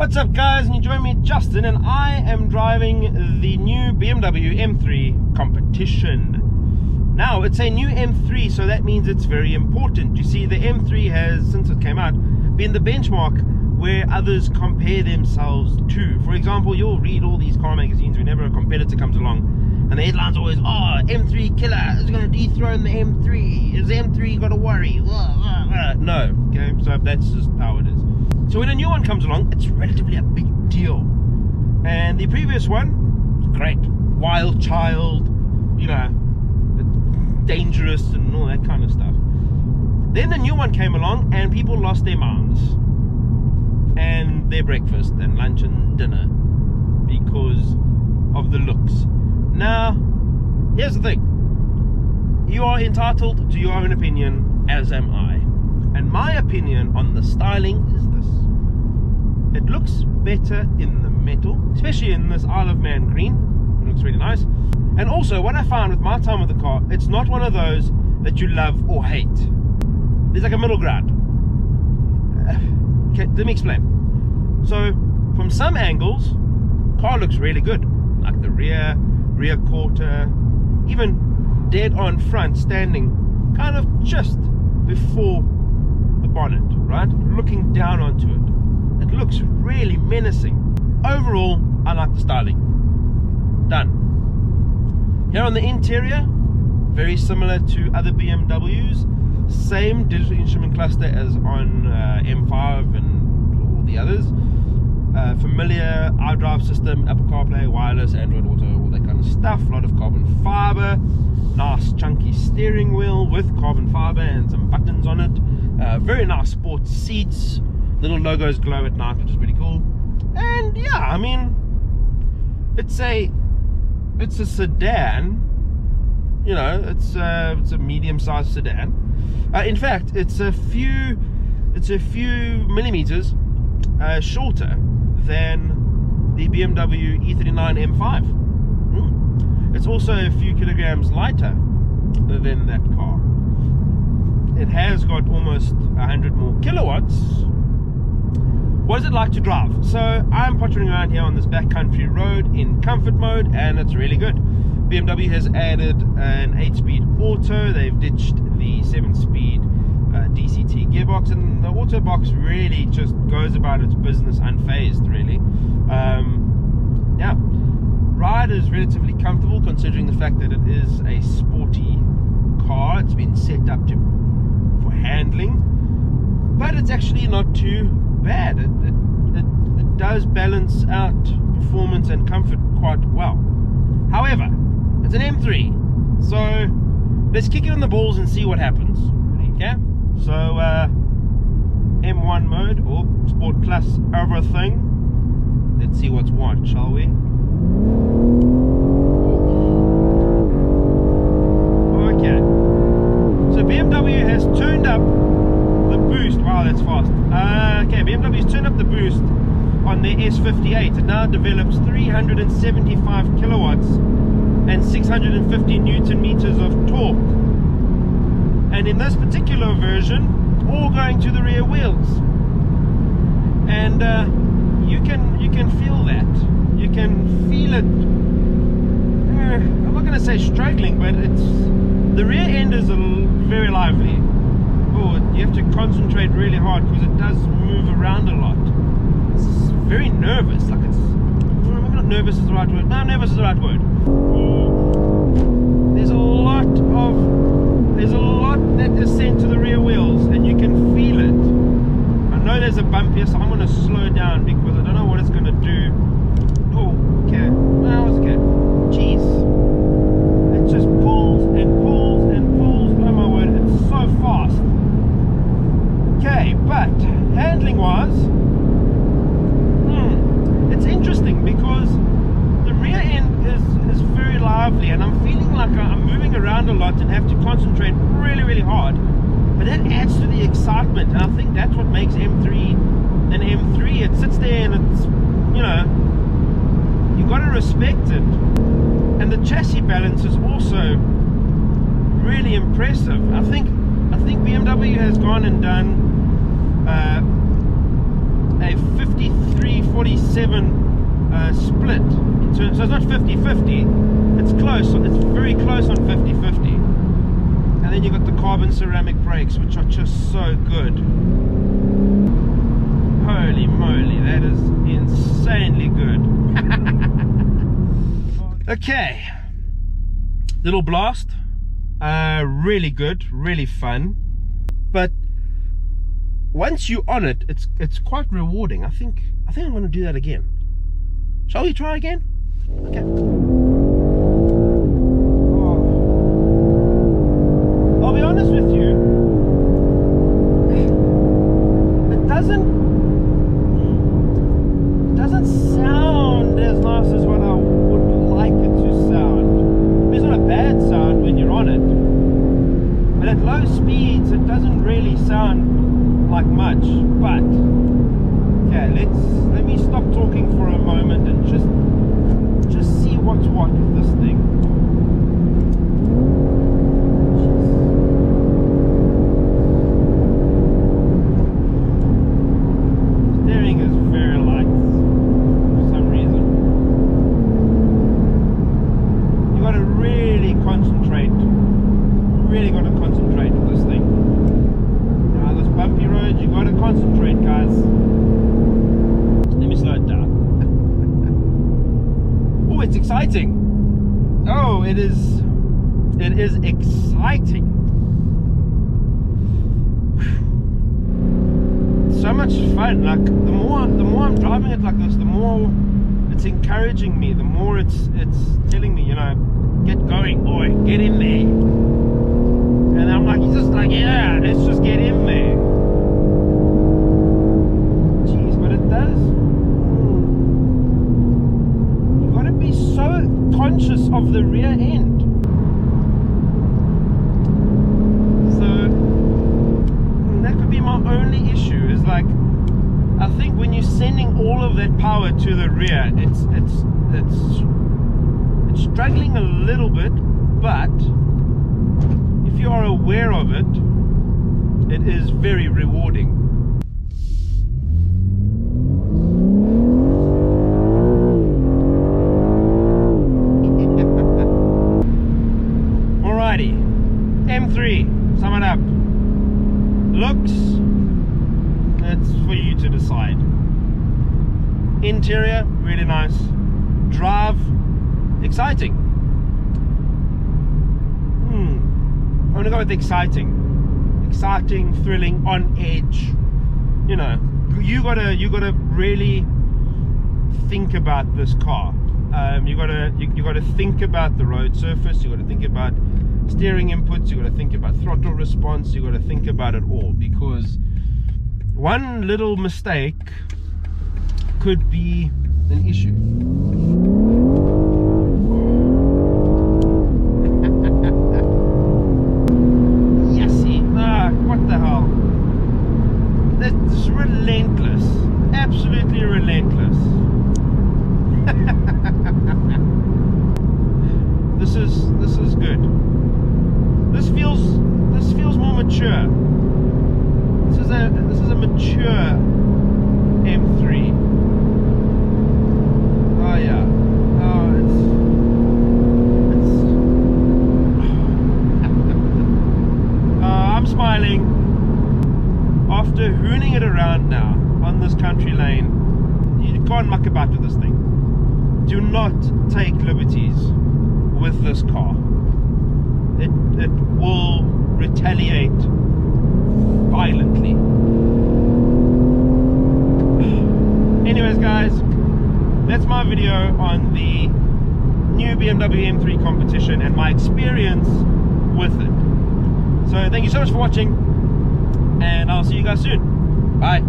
What's up guys, and you join me Justin, and I am driving the new BMW M3 competition. Now it's a new M3, so that means it's very important. You see, the M3 has, since it came out, been the benchmark where others compare themselves to. For example, you'll read all these car magazines whenever a competitor comes along, and the headline's always, oh, M3 killer is going to dethrone the M3, is M3 got to worry? No, okay, so that's just how it is. So when a new one comes along, it's relatively a big deal. And the previous one was great. Wild child, you know, dangerous and all that kind of stuff. Then the new one came along and people lost their minds. And their breakfast and lunch and dinner because of the looks. Now, here's the thing. You are entitled to your own opinion, as am I. And my opinion on the styling is this. It looks better in the metal, especially in this Isle of Man green. It looks really nice. And also, what I found with my time with the car, it's not one of those that you love or hate. There's like a middle ground. Okay, let me explain. So, from some angles, car looks really good. Like the rear quarter, even dead on front, standing kind of just before the bonnet, right? Looking down onto it. It looks really menacing. Overall, I like the styling. Done. Here on the interior, very similar to other BMWs. Same digital instrument cluster as on M5 and all the others. Familiar iDrive system, Apple CarPlay, wireless, Android Auto, all that kind of stuff. A lot of carbon fiber. Nice chunky steering wheel with carbon fiber and some buttons on it. Very nice sports seats. Little logos glow at night, which is pretty cool. And yeah, I mean, it's a sedan. You know, it's a medium-sized sedan. In fact, it's a few millimeters shorter than the BMW E39 M5. It's also a few kilograms lighter than that car. It has got almost 100 more kilowatts. What is it like to drive? So I'm pottering around here on this backcountry road in comfort mode, and it's really good. BMW has added an 8-speed auto. They've ditched the 7-speed DCT gearbox, and the auto box really just goes about its business unfazed, really. Yeah, ride is relatively comfortable considering the fact that it is a sporty car. It's been set up for handling, but it's actually not too bad. It does balance out performance and comfort quite well. However, it's an M3, so let's kick it on the balls and see what happens. Okay, so M1 mode or Sport Plus everything. Let's see what's what, shall we? Okay, so BMW has turned up the boost. Wow, that's fast. Okay, BMW's turned up the boost on their S58. It now develops 375 kilowatts and 650 newton meters of torque. And in this particular version, all going to the rear wheels. And you can feel that. You can feel it. I'm not going to say struggling, but the rear end is very lively. You have to concentrate really hard because it does move around a lot. It's very nervous. Like maybe not nervous is the right word. No, nervous is the right word. There's a lot that is sent to the rear wheels, and you can feel it. I know there's a bump here, so I'm going to slow down because I don't know what it's going to do. Oh, okay. Well, it's okay. Jeez. It just pulls and pulls and pulls. Oh my word, it's so fast. Okay, but handling wise, it's interesting because the rear end is very lively, and I'm feeling like I'm moving around a lot and have to concentrate really, really hard. But that adds to the excitement, and I think that's what makes M3 an M3. It sits there and it's, you know, you got to respect it. And the chassis balance is also really impressive. I think BMW has gone and done a 53 40-47 split in terms, so it's not 50-50, it's close, it's very close on 50-50. And then you got the carbon ceramic brakes, which are just so good. Holy moly, that is insanely good. Okay, little blast, really good, really fun, but once you're on it, it's quite rewarding. I think I'm going to do that again. Shall we try again? Okay. Oh. I'll be honest with you, it doesn't sound as nice as what I would like it to sound. It's not a bad sound when you're on it, but at low speeds it doesn't really sound like much. But okay, let me stop talking for a moment and just see what's what with this thing. Steering is very light for some reason. You got to really concentrate. Really got to concentrate with this thing. Now this bumpy road, you got to concentrate, guys. Let me slow it down. Oh, it's exciting. Oh, it is exciting. So much fun. Like the more I'm driving it like this, the more it's encouraging me, the more it's telling me, you know, get going, boy, get in there. And I'm like, just like, yeah, let's just get in there. Jeez, but it does. You've got to be so conscious of the rear end. So that could be my only issue. Is like, I think when you're sending all of that power to the rear, it's struggling a little bit, but if you are aware of it, it is very rewarding. Alrighty, M3, sum it up. Looks, that's for you to decide. Interior, really nice. Drive, exciting. I'm gonna go with exciting, thrilling, on edge. You know, you gotta really think about this car. You gotta think about the road surface. You gotta think about steering inputs. You gotta think about throttle response. You gotta think about it all, because one little mistake could be an issue. What the hell? That's relentless. Absolutely relentless. This is good. This feels more mature. This is a mature M3. Oh yeah. Oh, I'm smiling. After hooning it around now on this country lane, you can't muck about with this thing. Do not take liberties with this car. It will retaliate violently. Anyways guys, that's my video on the new BMW M3 competition and my experience with it. So thank you so much for watching, and I'll see you guys soon. Bye.